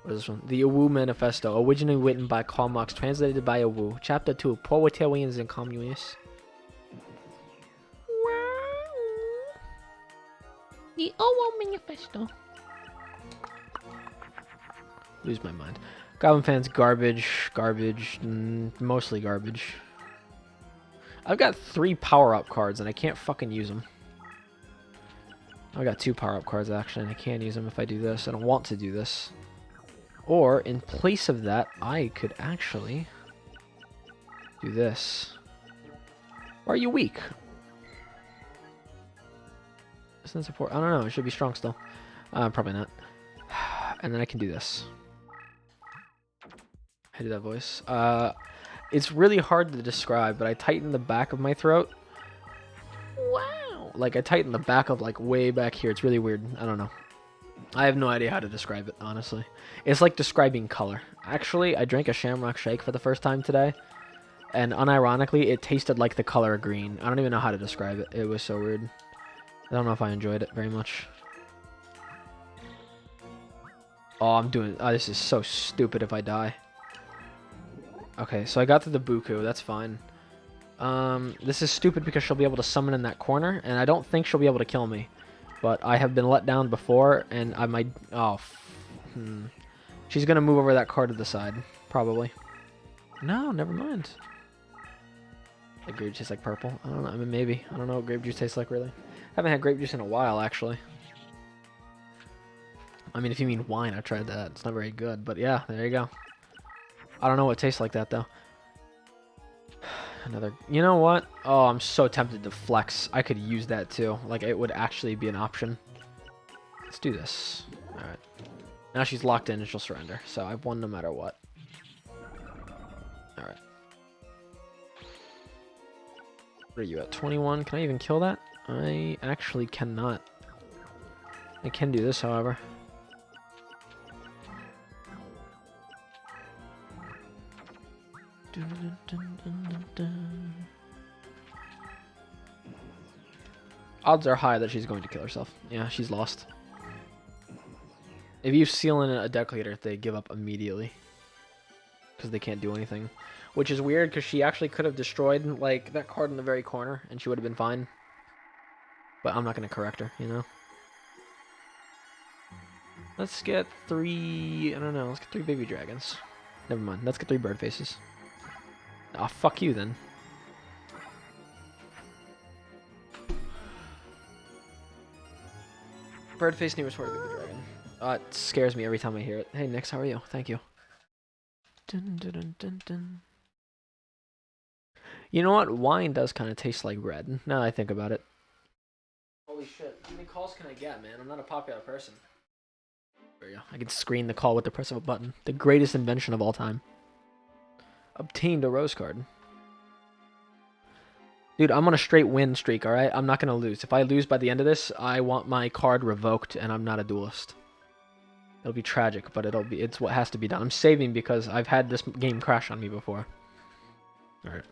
What is this one? The Awu Manifesto, originally written by Karl Marx, translated by Awu. Chapter 2, Proletarians and Communists. The Awu Manifesto. Lose my mind. Goblin fans, garbage, mostly garbage. I've got 3 power-up cards, and I can't fucking use them. I've got 2 power-up cards, actually, and I can't use them if I do this. I don't want to do this. Or, in place of that, I could actually do this. Or are you weak? Isn't support? I don't know. It should be strong still. Probably not. And then I can do this. I do that voice. It's really hard to describe, but I tighten the back of my throat. Wow! Like, I tighten the back of, like, way back here. It's really weird. I don't know. I have no idea how to describe it, honestly. It's like describing color. Actually, I drank a Shamrock Shake for the first time today, and unironically, it tasted like the color green. I don't even know how to describe it. It was so weird. I don't know if I enjoyed it very much. Oh, this is so stupid if I die. Okay, so I got to the Buku. That's fine. This is stupid because she'll be able to summon in that corner, and I don't think she'll be able to kill me. But I have been let down before, and I might... Oh, she's going to move over that card to the side, probably. No, never mind. The grape juice tastes like purple. I don't know. I mean, maybe. I don't know what grape juice tastes like, really. I haven't had grape juice in a while, actually. I mean, if you mean wine, I've tried that. It's not very good, but yeah, there you go. I don't know what it tastes like that, though. Another... You know what? Oh, I'm so tempted to flex. I could use that, too. Like, it would actually be an option. Let's do this. Alright. Now she's locked in and she'll surrender. So I've won no matter what. Alright. What are you at? 21? Can I even kill that? I actually cannot. I can do this, however. Odds are high that she's going to kill herself. Yeah, she's lost. If you seal in a deck leader, they give up immediately. Because they can't do anything. Which is weird, because she actually could have destroyed, like, that card in the very corner, and she would have been fine. But I'm not going to correct her, you know? Let's get 3... I don't know, let's get 3 baby dragons. Never mind, let's get 3 bird faces. Ah, fuck you, then. Bird face neighbors for a baby dragon. It scares me every time I hear it. Hey, Nix, how are you? Thank you. Dun, dun, dun, dun, dun. You know what? Wine does kind of taste like bread, now that I think about it. Holy shit. How many calls can I get, man? I'm not a popular person. There you go. I can screen the call with the press of a button. The greatest invention of all time. Obtained a rose card. Dude, I'm on a straight win streak, alright? I'm not going to lose. If I lose by the end of this, I want my card revoked, and I'm not a duelist. It'll be tragic, but it's what has to be done. I'm saving because I've had this game crash on me before. Alright.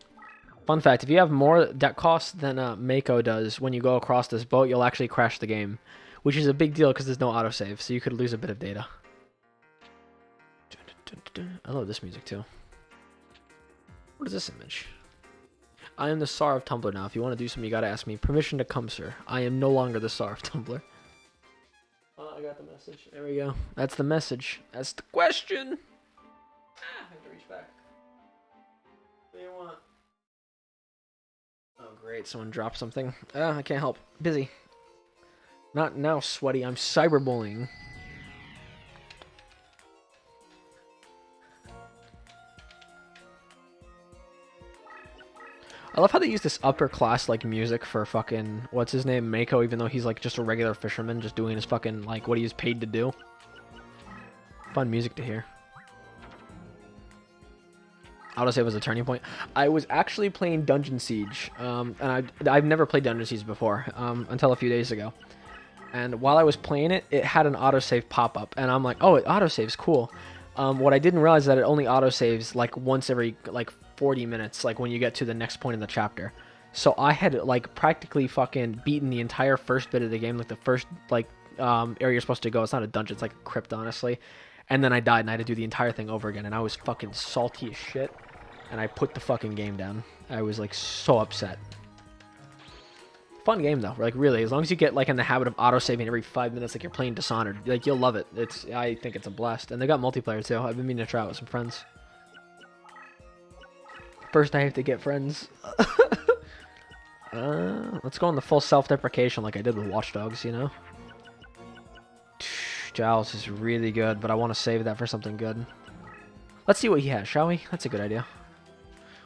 Fun fact, if you have more deck costs than Mako does when you go across this boat, you'll actually crash the game. Which is a big deal because there's no autosave, so you could lose a bit of data. I love this music too. What is this image? I am the Tsar of Tumblr now. If you want to do something, you gotta ask me. Permission to come, sir. I am no longer the Tsar of Tumblr. Oh, I got the message. There we go. That's the message. That's the question. Ah, I have to reach back. What do you want? Oh, great. Someone dropped something. I can't help. Busy. Not now, sweaty. I'm cyberbullying. I love how they use this upper class like music for fucking what's his name, Mako, even though he's like just a regular fisherman, just doing his fucking like what he is paid to do. Fun music to hear. Autosave was a turning point. I was actually playing Dungeon Siege, and I've never played Dungeon Siege before until a few days ago. And while I was playing it, it had an autosave pop up, and I'm like, oh, it autosaves, cool. What I didn't realize is that it only autosaves like once every like 40 minutes, like when you get to the next point in the chapter. So I had like practically fucking beaten the entire first bit of the game, like the first like area you're supposed to go. It's not a dungeon, it's like a crypt, honestly. And then I died and I had to do the entire thing over again, and I was fucking salty as shit. And I put the fucking game down. I was like so upset. Fun game though, like really, as long as you get like in the habit of auto-saving every 5 minutes like you're playing Dishonored, like you'll love it. I think it's a blast. And they got multiplayer too. I've been meaning to try out with some friends. First I have to get friends. Let's go on the full self-deprecation like I did with Watch Dogs, you know? Giles is really good, but I want to save that for something good. Let's see what he has, shall we? That's a good idea.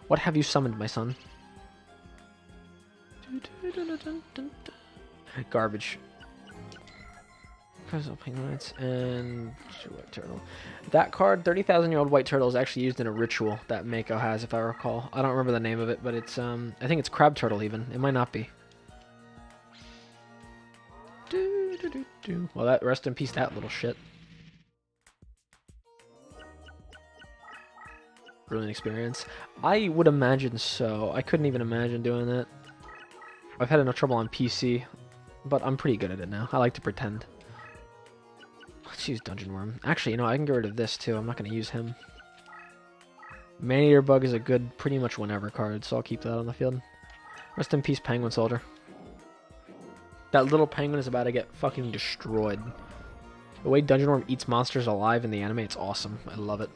What have you summoned, my son? Garbage. Crystal penguins and white turtle. That card, 30,000-year-old white turtle, is actually used in a ritual that Mako has, if I recall. I don't remember the name of it, but it's I think it's crab turtle even. It might not be. Well, that rest in peace, that little shit. Brilliant experience. I would imagine so. I couldn't even imagine doing that. I've had enough trouble on PC, but I'm pretty good at it now. I like to pretend. Let's use Dungeon Worm. Actually, you know, I can get rid of this too. I'm not going to use him. Man-Eater Bug is a good pretty much whenever card, so I'll keep that on the field. Rest in peace, Penguin Soldier. That little penguin is about to get fucking destroyed. The way Dungeon Worm eats monsters alive in the anime, it's awesome. I love it.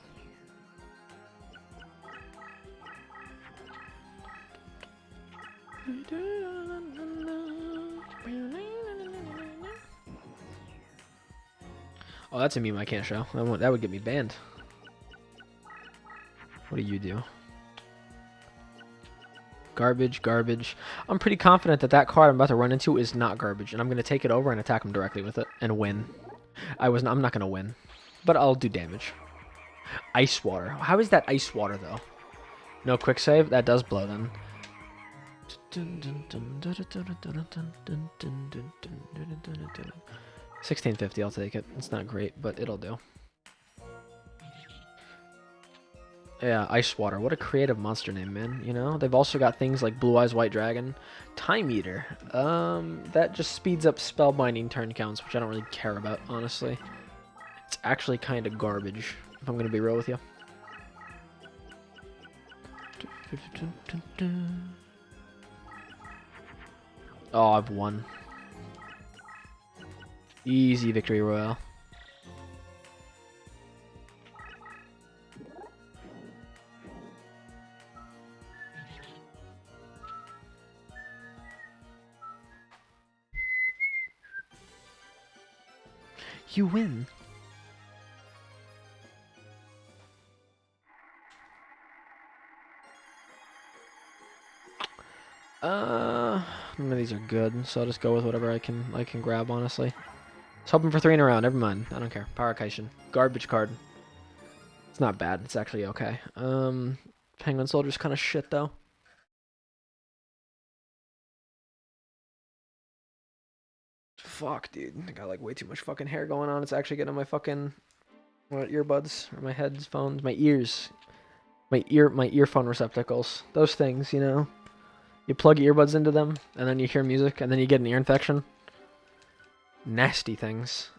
Oh, that's a meme I can't show. That would get me banned. What do you do? Garbage, garbage. I'm pretty confident that that card I'm about to run into is not garbage, and I'm going to take it over and attack him directly with it and win. I'm not going to win, but I'll do damage. Ice water. How is that ice water, though? No quick save? That does blow, then. $16.50, I'll take it. It's not great, but it'll do. Yeah, Ice Water. What a creative monster name, man. You know, they've also got things like Blue Eyes White Dragon, Time Eater. That just speeds up spellbinding turn counts, which I don't really care about, honestly. It's actually kind of garbage, if I'm gonna be real with you. Oh, I've won. Easy victory royale. You win. None of these are good, so I'll just go with whatever I can grab, honestly. I was hoping for 3 in a row. Never mind. I don't care. Power Kaishin. Garbage card. It's not bad. It's actually okay. Penguin Soldier's kind of shit, though. Fuck, dude. I got like way too much fucking hair going on. It's actually getting on my fucking earbuds or my headphones, my ears, my earphone receptacles. Those things, you know. You plug earbuds into them, and then you hear music, and then you get an ear infection. Nasty things.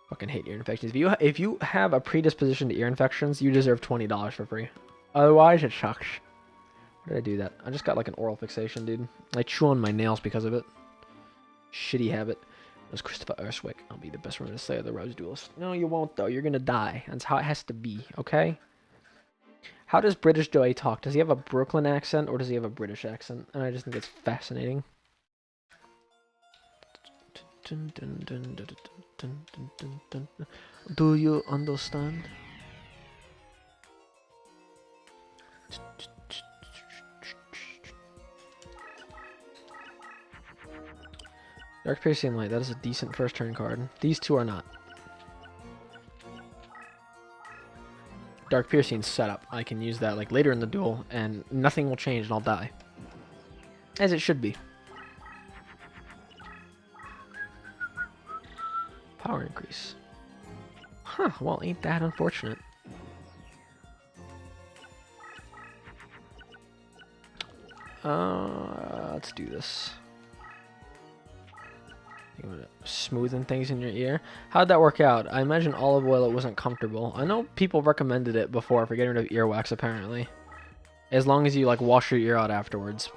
Fucking hate ear infections. If you have a predisposition to ear infections, you deserve $20 for free. Otherwise, it sucks. Why did I do that? I just got like an oral fixation, dude. I chew on my nails because of it. Shitty habit. It was Christopher Erswick. I'll be the best Roman Slayer of the Rose Duelist. No, you won't, though. You're gonna die. That's how it has to be, okay? How does British Joey talk? Does he have a Brooklyn accent or does he have a British accent? And I just think it's fascinating. Do you understand? Dark Piercing Light. That is a decent first turn card. These two are not. Dark Piercing setup. I can use that like later in the duel, and nothing will change, and I'll die. As it should be. Power increase. Huh, well, ain't that unfortunate. Let's do this. You want to smoothen things in your ear. How'd that work out? I imagine olive oil, it wasn't comfortable. I know people recommended it before for getting rid of earwax, apparently. As long as you, like, wash your ear out afterwards.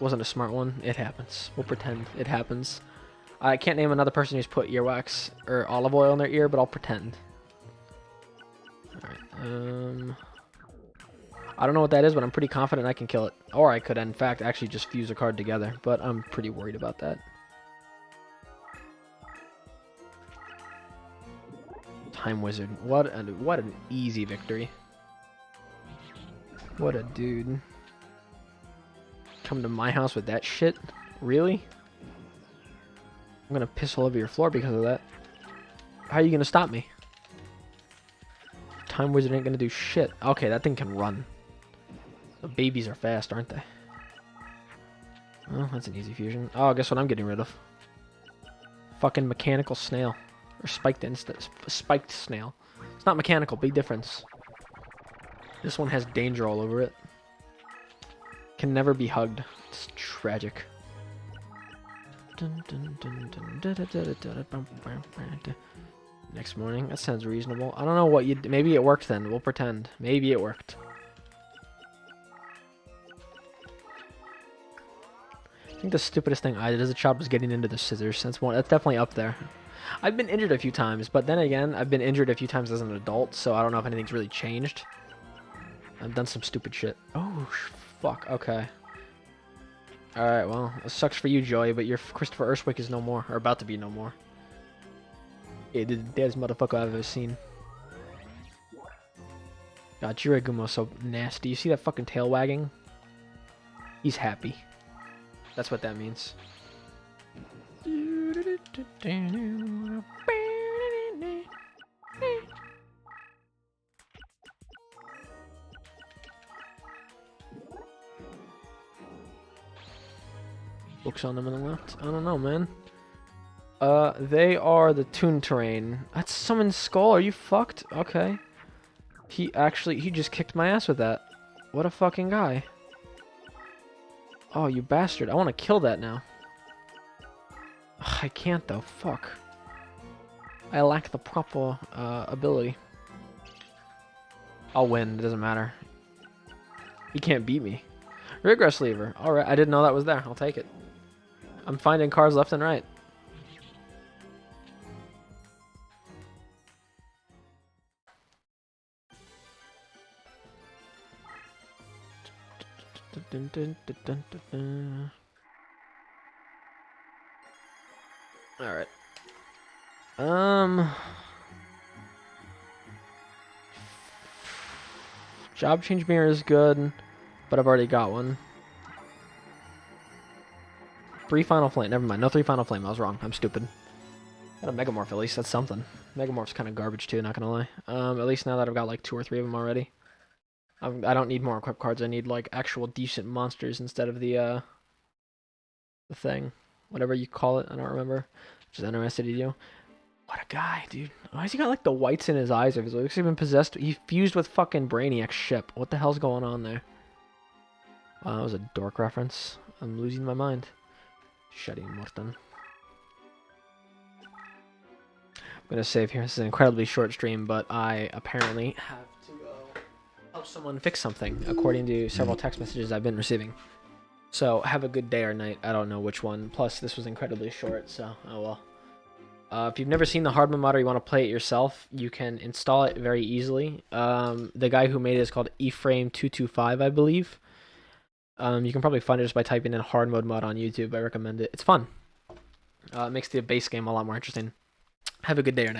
Wasn't a smart one. It happens. We'll pretend it happens. I can't name another person who's put earwax or olive oil in their ear, but I'll pretend. Alright, I don't know what that is, but I'm pretty confident I can kill it. Or I could, in fact, actually just fuse a card together, but I'm pretty worried about that. Time Wizard. What an easy victory. What a dude. Come to my house with that shit? Really? I'm gonna piss all over your floor because of that. How are you gonna stop me? Time Wizard ain't gonna do shit. Okay, that thing can run. The babies are fast, aren't they? Oh, that's an easy fusion. Oh, guess what I'm getting rid of? Fucking mechanical snail. Or spiked snail. It's not mechanical, big difference. This one has danger all over it. Can never be hugged. It's tragic. Next morning. That sounds reasonable. I don't know what you... Maybe it worked then. We'll pretend. Maybe it worked. I think the stupidest thing I did as a child was getting into the scissors. That's definitely up there. I've been injured a few times, but then again, I've been injured a few times as an adult, so I don't know if anything's really changed. I've done some stupid shit. Oh, fuck. Okay. Alright, well, it sucks for you, Joey, but your Christopher Erswick is no more, or about to be no more. Yeah, the deadest motherfucker I've ever seen. God, Jiragumo's so nasty. You see that fucking tail wagging? He's happy. That's what that means. books on them on the left. I don't know, man. They are the Toon Terrain. That's someone's skull. Are you fucked? Okay. He just kicked my ass with that. What a fucking guy. Oh, you bastard. I want to kill that now. Ugh, I can't, though. Fuck. I lack the proper, ability. I'll win. It doesn't matter. He can't beat me. Regress lever. Alright, I didn't know that was there. I'll take it. I'm finding cars left and right. Alright. Job change mirror is good, but I've already got one. 3 final flame. Never mind. No 3 final flame. I was wrong. I'm stupid. Got a Megamorph at least. That's something. Megamorph's kind of garbage too, not gonna lie. At least now that I've got like 2 or 3 of them already. I don't need more equip cards. I need like actual decent monsters instead of the thing. Whatever you call it. I don't remember. Just interested in you. What a guy, dude. Why has he got like the whites in his eyes? It looks like he's been possessed. He fused with fucking Brainiac's ship. What the hell's going on there? That was a dork reference. I'm losing my mind. Shedding Morton. I'm gonna save here. This is an incredibly short stream, but I apparently have to go help someone fix something, according to several text messages I've been receiving. So have a good day or night. I don't know which one. Plus, this was incredibly short, so oh well. If you've never seen the hard mode mod or you want to play it yourself, you can install it very easily. The guy who made it is called Ephraim225, I believe. You can probably find it just by typing in hard mode mod on YouTube. I recommend it. It's fun. It makes the base game a lot more interesting. Have a good day or night.